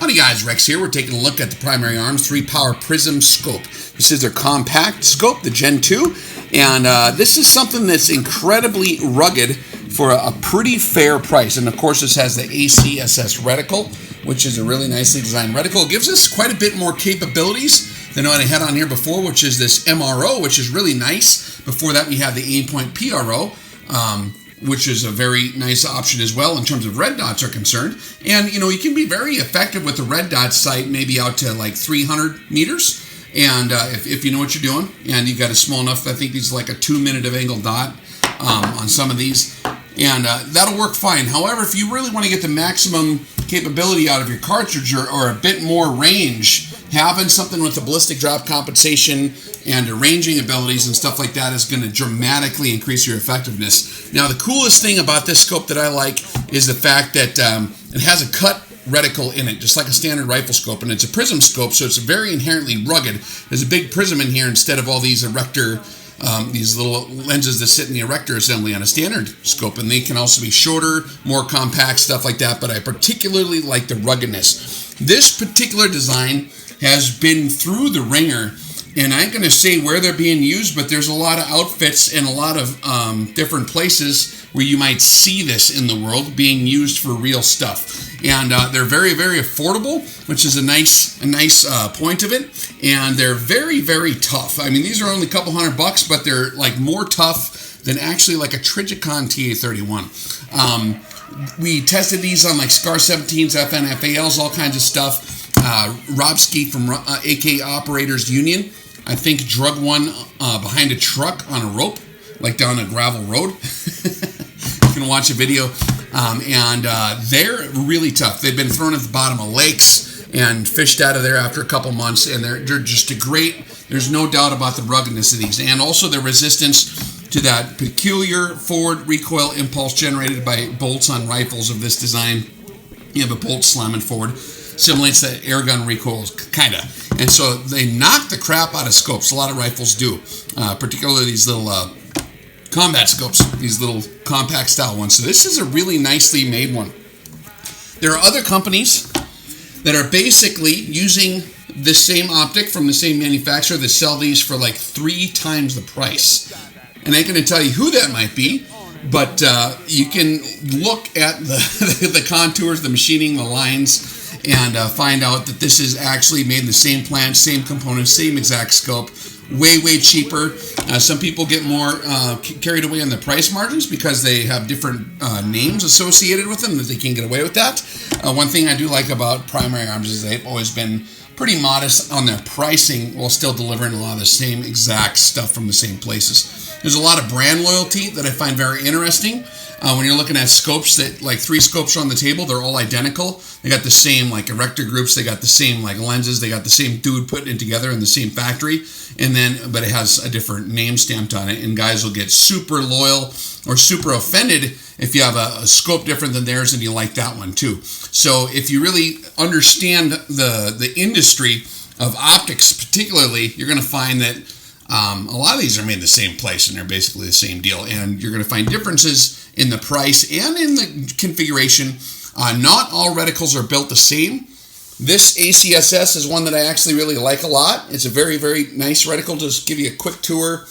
Howdy guys, Rex here. We're taking a look at the Primary Arms 3-Power Prism Scope. This is their compact scope, the Gen 2, and this is something that's incredibly rugged for a pretty fair price. And of course this has the ACSS Reticle, which is a really nicely designed reticle. It gives us quite a bit more capabilities than what I had on here before, which is this MRO, which is really nice. Before that we have the aim-point PRO, which is a very nice option as well in terms of red dots are concerned. And, you know, you can be very effective with the red dot sight, maybe out to like 300 meters. And if you know what you're doing, and you got a small enough, I think these like a 2-minute of angle dot on some of these. And that'll work fine. However, if you really want to get the maximum capability out of your cartridge or a bit more range, having something with the ballistic drop compensation and the ranging abilities and stuff like that is going to dramatically increase your effectiveness. Now, the coolest thing about this scope that I like is the fact that it has a cut reticle in it, just like a standard rifle scope, and it's a prism scope, so it's very inherently rugged. There's a big prism in here instead of all these erector, these little lenses that sit in the erector assembly on a standard scope, and they can also be shorter, more compact, stuff like that, but I particularly like the ruggedness. This particular design has been through the ringer, and I ain't going to say where they're being used, but there's a lot of outfits and a lot of different places where you might see this in the world being used for real stuff. And they're very, very affordable, which is a nice point of it. And they're very, very tough. I mean, these are only a couple $100, but they're like more tough than actually like a Trijicon TA31. We tested these on like SCAR 17s, FNFALs, all kinds of stuff. Rob Skeet from AK Operators Union, I think, drug one behind a truck on a rope, like down a gravel road. You can watch a video. And they're really tough. They've been thrown at the bottom of lakes and fished out of there after a couple months, and they're just a great, there's no doubt about the ruggedness of these. And also the resistance to that peculiar forward recoil impulse generated by bolts on rifles of this design. You have a bolt slamming forward. Simulates the air gun recoils, kind of. And so they knock the crap out of scopes. A lot of rifles do, particularly these little combat scopes, these little compact style ones. So this is a really nicely made one. There are other companies that are basically using the same optic from the same manufacturer that sell these for like 3 times the price. And I ain't going to tell you who that might be, but you can look at the contours, the machining, the lines, and find out that this is actually made in the same plant, same components, same exact scope, way cheaper. Some people get more carried away on the price margins because they have different names associated with them, that they can get away with that. One thing I do like about Primary Arms is they've always been pretty modest on their pricing while still delivering a lot of the same exact stuff from the same places. There's a lot of brand loyalty that I find very interesting. When you're looking at scopes that, like 3 scopes are on the table, they're all identical. They got the same like erector groups, they got the same like lenses, they got the same dude putting it together in the same factory, and then but it has a different name stamped on it. And guys will get super loyal or super offended if you have a scope different than theirs and you like that one too. So if you really understand the industry of optics particularly, you're going to find that a lot of these are made in the same place and they're basically the same deal. And you're going to find differences in the price and in the configuration. Not all reticles are built the same. This ACSS is one that I actually really like a lot. It's a very, very nice reticle. Just give you a quick tour.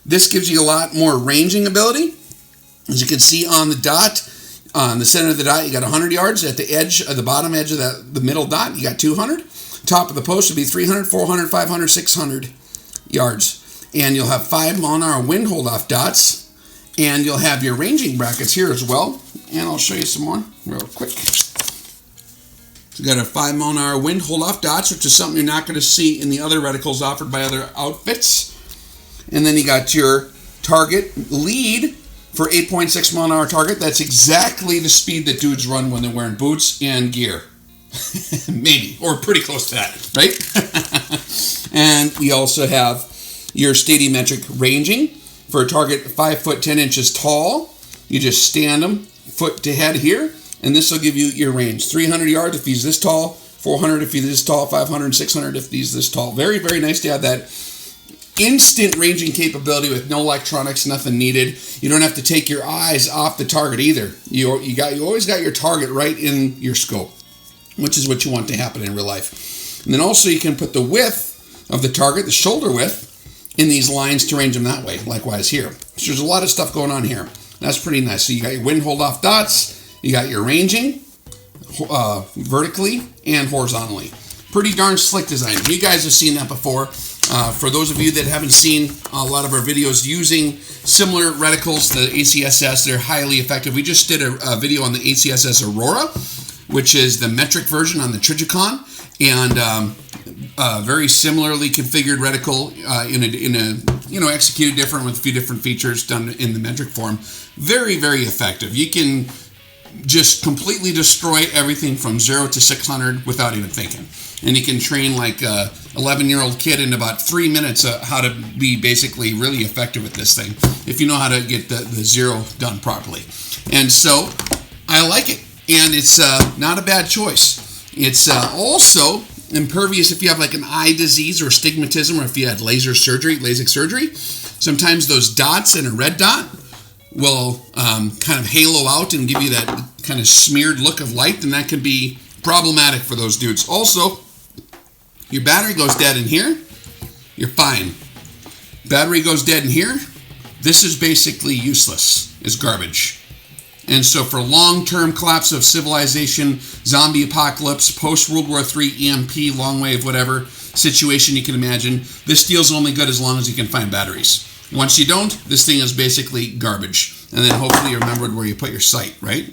This gives you a lot more ranging ability. As you can see on the dot, on the center of the dot, you got 100 yards. At the edge of the bottom edge of the middle dot, you got 200. Top of the post would be 300, 400, 500, 600 yards. And you'll have 5 mile-an-hour wind hold-off dots. And you'll have your ranging brackets here as well. And I'll show you some more real quick. So you got a 5 mile-an-hour wind hold-off dots, which is something you're not going to see in the other reticles offered by other outfits. And then you got your target lead for 8.6 mile-an-hour target. That's exactly the speed that dudes run when they're wearing boots and gear. Maybe, or pretty close to that, right? And we also have your stadiometric ranging for a target 5 foot 10 inches tall. You just stand them foot to head here, and this will give you your range. 300 yards if he's this tall, 400 if he's this tall, 500, 600 if he's this tall. Very, very nice to have that instant ranging capability with no electronics, nothing needed. You don't have to take your eyes off the target either. You always got your target right in your scope. which is what you want to happen in real life. And then also you can put the width of the target, the shoulder width, in these lines to range them that way. Likewise here. So there's a lot of stuff going on here. That's pretty nice. So you got your wind hold off dots, you got your ranging vertically and horizontally. Pretty darn slick design. You guys have seen that before. For those of you that haven't seen a lot of our videos using similar reticles to the ACSS, they're highly effective. We just did a video on the ACSS Aurora, which is the metric version on the Trigicon, and very similarly configured reticle in a executed different with a few different features done in the metric form. Very, very effective. You can just completely destroy everything from 0 to 600 without even thinking. And you can train like a 11-year-old kid in about 3 minutes how to be basically really effective with this thing, if you know how to get the 0 done properly. And so I like it, and it's not a bad choice. It's also impervious if you have like an eye disease or astigmatism, or if you had LASIK surgery. Sometimes those dots and a red dot will kind of halo out and give you that kind of smeared look of light, and that can be problematic for those dudes. Also, your battery goes dead in here, you're fine. Battery goes dead in here, this is basically useless. It's garbage. And so for long-term collapse of civilization, zombie apocalypse, post-World War III, EMP, long wave, whatever situation you can imagine, this steel's only good as long as you can find batteries. Once you don't, this thing is basically garbage. And then hopefully you remembered where you put your sight, right?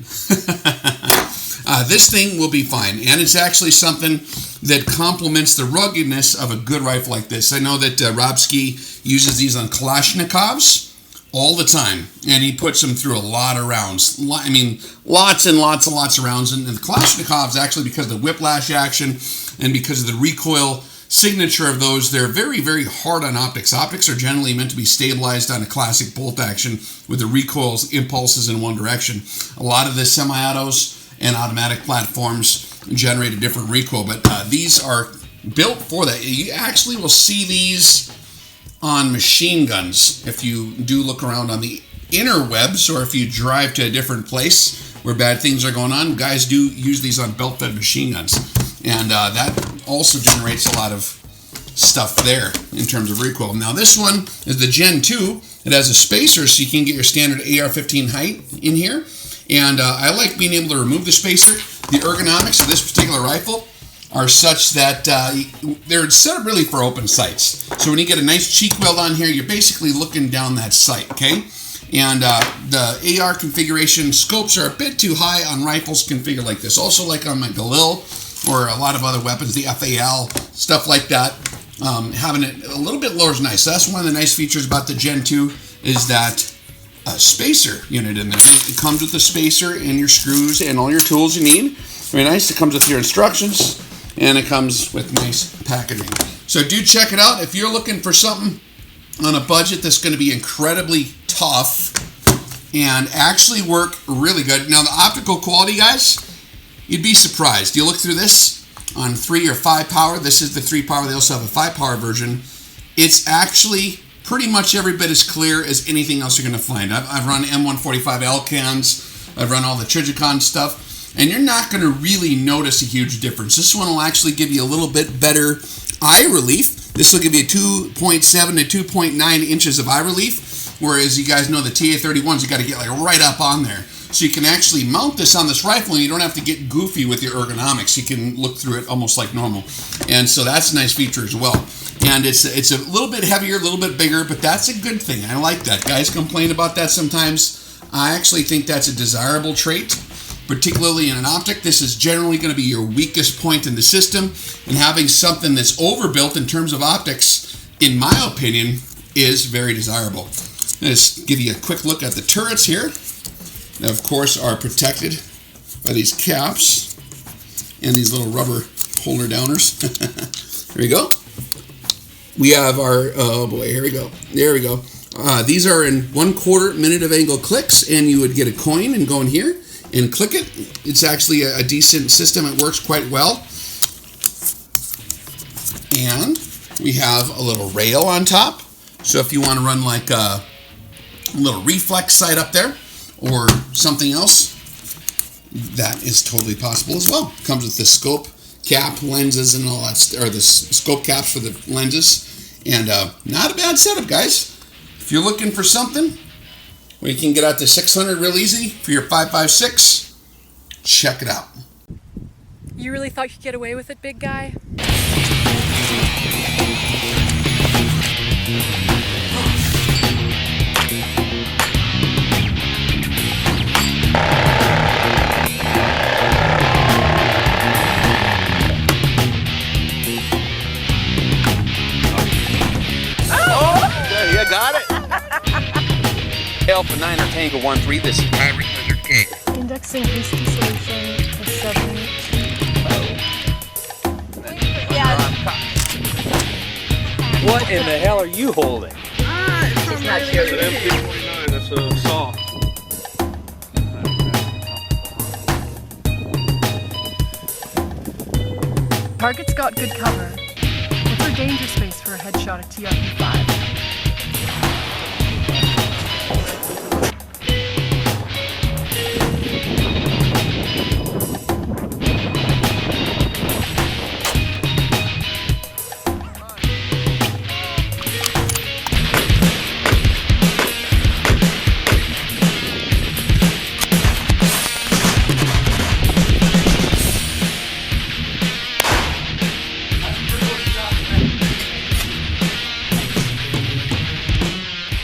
This thing will be fine. And it's actually something that complements the ruggedness of a good rifle like this. I know that Robski uses these on Kalashnikovs all the time. And he puts them through a lot of rounds. I mean, lots and lots and lots of rounds. And the Kalashnikovs, actually, because of the whiplash action and because of the recoil signature of those, they're very, very hard on optics. Optics are generally meant to be stabilized on a classic bolt action with the recoils impulses in one direction. A lot of the semi-autos and automatic platforms generate a different recoil, but these are built for that. You actually will see these on machine guns if you do look around on the interwebs, or if you drive to a different place where bad things are going on. Guys do use these on belt-fed machine guns, and that also generates a lot of stuff there in terms of recoil. Now this one is the Gen 2. It has a spacer so you can get your standard AR-15 height in here, and I like being able to remove the spacer. The ergonomics of this particular rifle are such that they're set up really for open sights. So when you get a nice cheek weld on here, you're basically looking down that sight, okay? And the AR configuration scopes are a bit too high on rifles configured like this. Also like on my Galil or a lot of other weapons, the FAL, stuff like that. Having it a little bit lower is nice. So that's one of the nice features about the Gen 2 is that spacer unit in there. It comes with the spacer and your screws and all your tools you need. Very nice. It comes with your instructions, and it comes with nice packaging. So do check it out if you're looking for something on a budget that's going to be incredibly tough and actually work really good. Now the optical quality, guys, you'd be surprised. You look through this on 3 or 5 power. This is the 3 power. They also have a 5 power version. It's actually pretty much every bit as clear as anything else you're going to find. I've run M145 Alcans. I've run all the Trigicon stuff, and you're not going to really notice a huge difference. This one will actually give you a little bit better eye relief. This will give you 2.7 to 2.9 inches of eye relief, whereas you guys know the TA-31s, you got to get like right up on there. So you can actually mount this on this rifle, and you don't have to get goofy with your ergonomics. You can look through it almost like normal. And so that's a nice feature as well. And it's a little bit heavier, a little bit bigger, but that's a good thing. I like that. Guys complain about that sometimes. I actually think that's a desirable trait, particularly in an optic. This is generally going to be your weakest point in the system, and having something that's overbuilt in terms of optics, in my opinion, is very desirable. Let's give you a quick look at the turrets here. They, of course, are protected by these caps and these little rubber holder downers. There we go. We have our, oh boy, here we go. There we go. These are in 1/4 minute of angle clicks, and you would get a coin and go in here and click it. It's actually a decent system. It works quite well. And we have a little rail on top. So if you want to run like a little reflex sight up there or something else, that is totally possible as well. Comes with the scope cap, lenses, and all that, or the scope caps for the lenses, and not a bad setup, guys. If you're looking for something where you can get out to 600 real easy for your 5.56, check it out. You really thought you'd get away with it, big guy? Got it. Alpha 9 or Tango 1-3, this is Pirate Lizard King. Indexing hasty solution is 7. What in the hell are you holding? It's not sure. It's an MP49, that's a saw. Target's got good cover. What's our danger space for a headshot at TRP-5?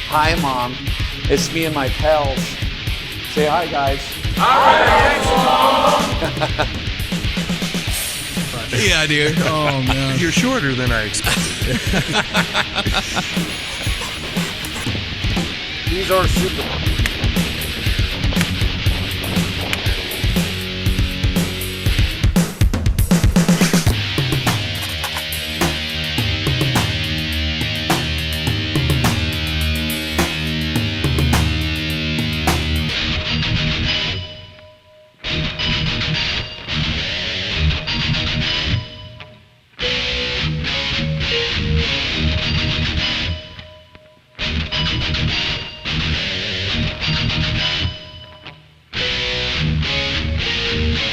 Hi, Mom. It's me and my pals. Say hi, guys. Yeah, dude. Oh, man. You're shorter than I expected. These are super.